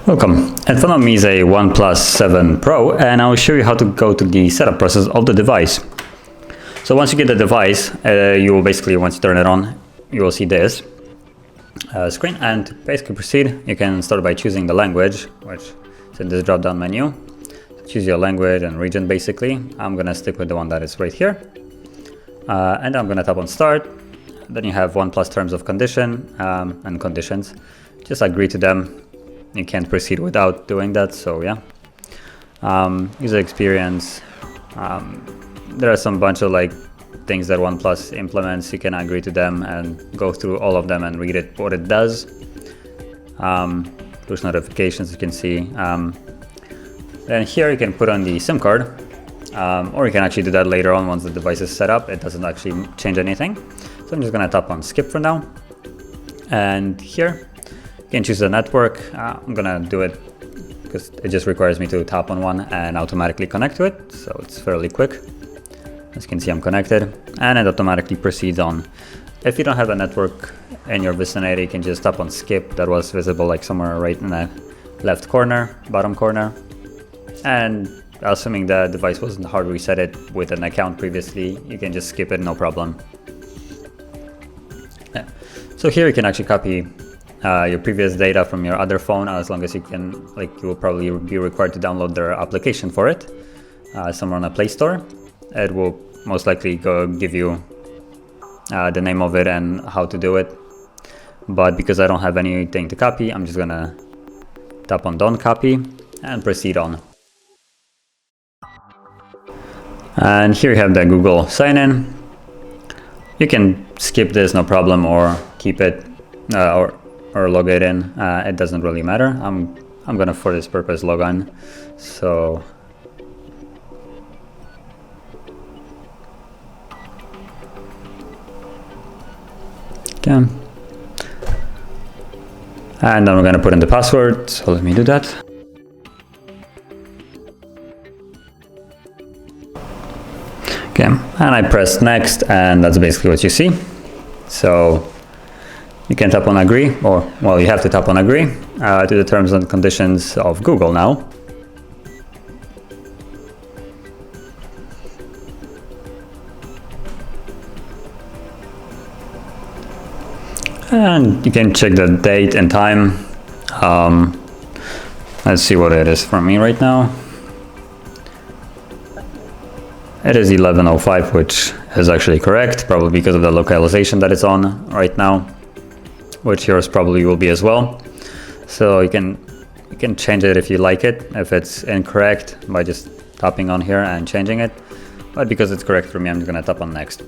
Welcome. In front of me is a OnePlus 7 Pro, and I'll show you how to go to the setup process of the device. So once you get the device, you will basically, once you turn it on, you will see this screen, and basically proceed. You can start by choosing the language, which is in this drop down menu. Choose your language and region basically. I'm gonna stick with the one that is right here. And I'm gonna tap on start. Then you have OnePlus terms of condition and conditions. Just agree to them. You can't proceed without doing that, so yeah. User experience. There are some bunch of like things that OnePlus implements. You can agree to them and go through all of them and read it, what it does. Push notifications, you can see. Then here you can put on the SIM card, or you can actually do that later on once the device is set up. It doesn't actually change anything. So I'm just gonna tap on skip for now. And here, you can choose the network. I'm gonna do it because it just requires me to tap on one and automatically connect to it. So it's fairly quick. As you can see, I'm connected and it automatically proceeds on. If you don't have a network in your vicinity, you can just tap on skip. That was visible like somewhere right in the left corner, bottom corner. And assuming the device wasn't hard resetted with an account previously, you can just skip it, no problem. Yeah. So here you can actually copy your previous data from your other phone, as long as you can, like you will probably be required to download their application for it, somewhere on the Play Store. It will most likely give you the name of it and how to do it. But because I don't have anything to copy, I'm just gonna tap on don't copy and proceed on. And here you have the Google sign in. You can skip this, no problem, or keep it, or log it in. It doesn't really matter. I'm gonna, for this purpose, log on. So okay, and then we're gonna put in the password. So let me do that. Okay, and I press next, and that's basically what you see. So you can tap on agree, or well, you have to tap on agree to the terms and conditions of Google now. And you can check the date and time. Let's see what it is for me right now. It is 11:05, which is actually correct, probably because of the localization that it's on right now, which yours probably will be as well. So you can change it if you like it, if it's incorrect, by just tapping on here and changing it. But because it's correct for me, I'm just gonna tap on next.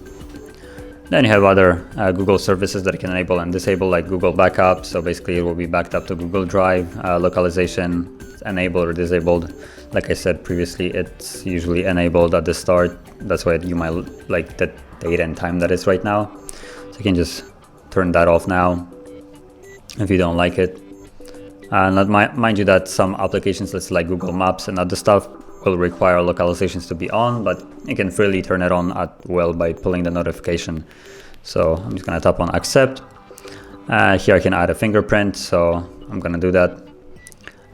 Then you have other Google services that you can enable and disable, like Google Backup. So basically it will be backed up to Google Drive. Localization enabled or disabled. Like I said previously, it's usually enabled at the start. That's why you might like the date and time that is right now. So you can just turn that off now if you don't like it. And mind you that some applications, let's say like Google Maps and other stuff, will require localizations to be on, but you can freely turn it on at will by pulling the notification. So I'm just gonna tap on accept. Here I can add a fingerprint, so I'm gonna do that.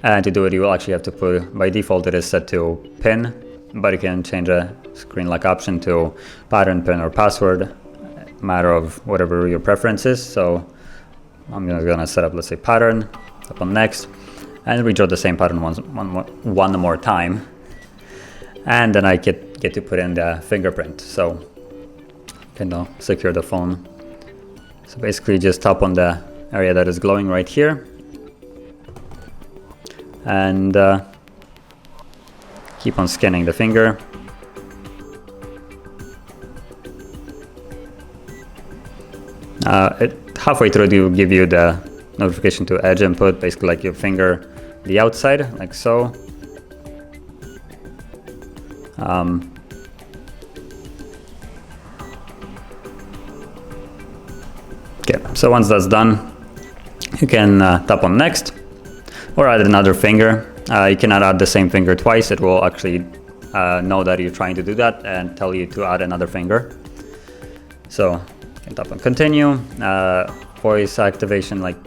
And to do it, you will actually have to put, by default it is set to PIN, but you can change a screen lock option to pattern, PIN, or password, matter of whatever your preference is. So I'm just gonna set up, let's say, pattern, tap on next, and redraw the same pattern one more time. And then I get to put in the fingerprint, so you can now secure the phone. So basically just tap on the area that is glowing right here, and keep on scanning the finger. Halfway through, it will give you the notification to edge input, basically like your finger, the outside, like so. Okay, so once that's done, you can tap on next, or add another finger. You cannot add the same finger twice. It will actually know that you're trying to do that and tell you to add another finger. So you can tap on continue. Voice activation, like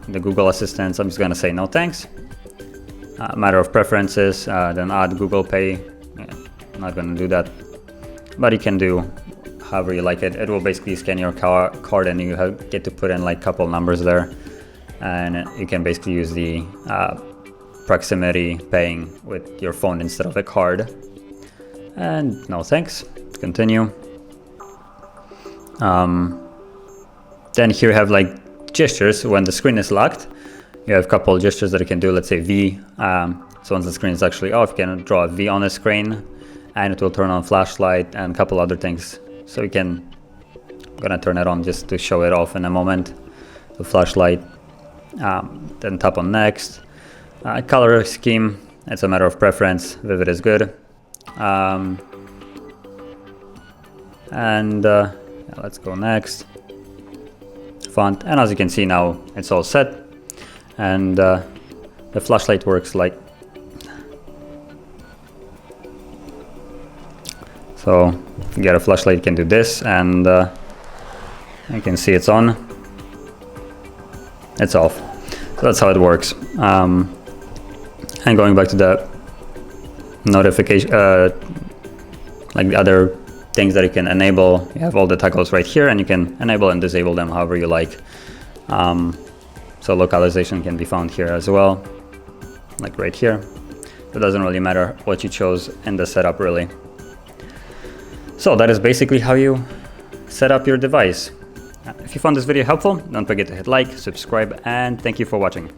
the Google Assistant, I'm just gonna say no thanks. Matter of preferences, then add Google Pay. Yeah, I'm not gonna do that, but you can do however you like it. It will basically scan your card and you get to put in like a couple numbers there, and you can basically use the proximity paying with your phone instead of a card. And no thanks, continue. Then here you have like gestures. When the screen is locked, you have a couple gestures that you can do. Let's say V. So once the screen is actually off, you can draw a V on the screen and it will turn on flashlight and a couple other things. So you can, I'm gonna turn it on just to show it off in a moment, the flashlight. Then tap on next. Color scheme, it's a matter of preference. Vivid is good. Yeah, let's go next. Font, and as you can see now, it's all set. And the flashlight works like so. If you get a flashlight, you can do this, and you can see it's on, it's off. So that's how it works. And going back to the notification, like the other things that you can enable, you have all the toggles right here, and you can enable and disable them however you like. So localization can be found here as well, like right here. It doesn't really matter what you chose in the setup, really. So that is basically how you set up your device. If you found this video helpful, don't forget to hit like, subscribe, and thank you for watching.